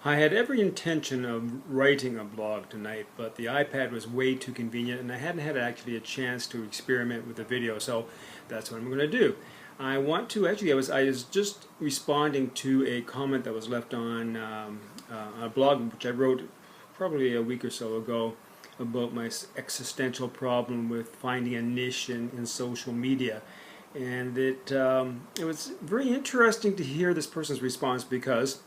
I had every intention of writing a blog tonight, but the iPad was way too convenient and I hadn't had actually a chance to experiment with the video, so that's what I'm going to do. I want to actually, I was just responding to a comment that was left on a blog which I wrote probably a week or so ago about my existential problem with finding a niche in social media. And it was very interesting to hear this person's response because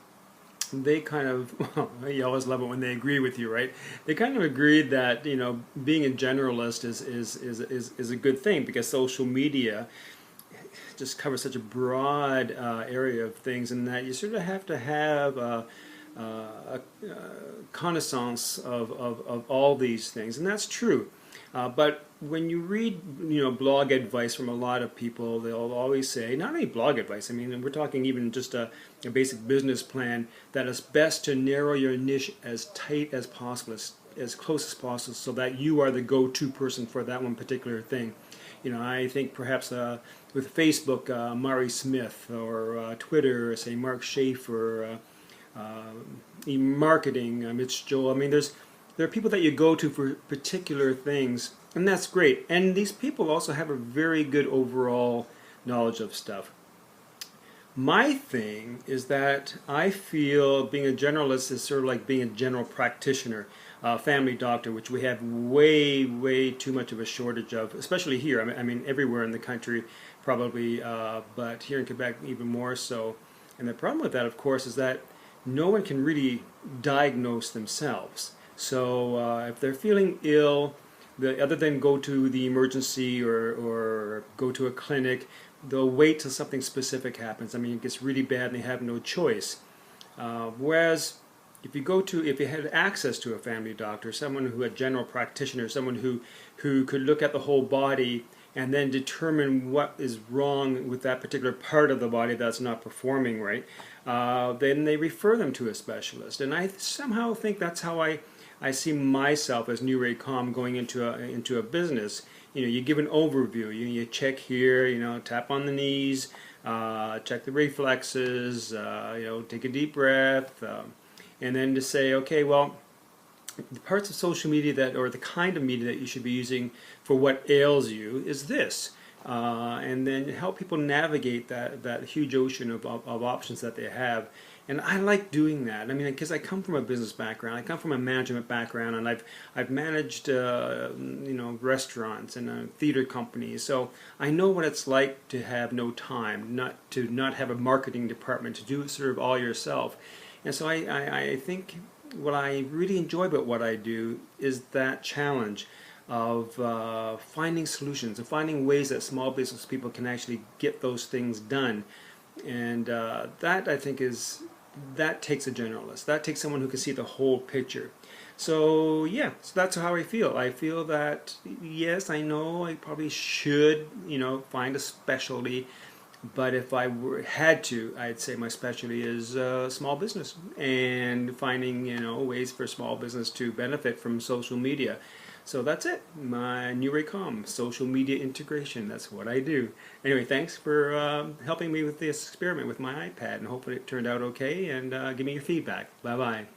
they kind of, well, you always love it when they agree with you, right? They kind of agreed that, you know, being a generalist is a good thing because social media just covers such a broad area of things, and that you sort of have to have a connaissance of all these things, and that's true. But when you read, you know, blog advice from a lot of people, they'll always say, not only blog advice, I mean, we're talking even just a basic business plan, that it's best to narrow your niche as tight as possible, as close as possible, so that you are the go-to person for that one particular thing. You know, I think perhaps with Facebook, Murray Smith, or Twitter, say Mark Schaefer, marketing, Mitch Joel. I mean, there are people that you go to for particular things, and that's great. And these people also have a very good overall knowledge of stuff. My thing is that I feel being a generalist is sort of like being a general practitioner, family doctor, which we have way too much of a shortage of, especially here. I mean everywhere in the country probably, but here in Quebec even more so. And the problem with that, of course, is that no one can really diagnose themselves. So if they're feeling ill, other than go to the emergency or go to a clinic, they'll wait till something specific happens. I mean, it gets really bad and they have no choice. Whereas if you had access to a family doctor, someone who a general practitioner, someone who could look at the whole body and then determine what is wrong with that particular part of the body that's not performing right, then they refer them to a specialist. And I somehow think that's how I see myself as New Ray Com going into a business. You know, you give an overview. You check here. You know, tap on the knees, check the reflexes. You know, take a deep breath, and then to say, okay, well, the parts of social media or the kind of media that you should be using for what ails you is this. And then help people navigate that huge ocean of options that they have. And I like doing that. I mean, because I come from a business background, I come from a management background, and I've managed you know, restaurants and theater companies. So I know what it's like to have no time, not have a marketing department, to do it sort of all yourself. And so I think what I really enjoy about what I do is that challenge of finding solutions and finding ways that small business people can actually get those things done. And that, I think, that takes a generalist. That takes someone who can see the whole picture. So yeah, so that's how I feel. I feel that, yes, I know I probably should, you know, find a specialty, but if I had to, I'd say my specialty is small business and finding, you know, ways for small business to benefit from social media. So that's it. My New Ray Com, social media integration. That's what I do. Anyway, thanks for helping me with this experiment with my iPad, and hopefully it turned out okay, and give me your feedback. Bye-bye.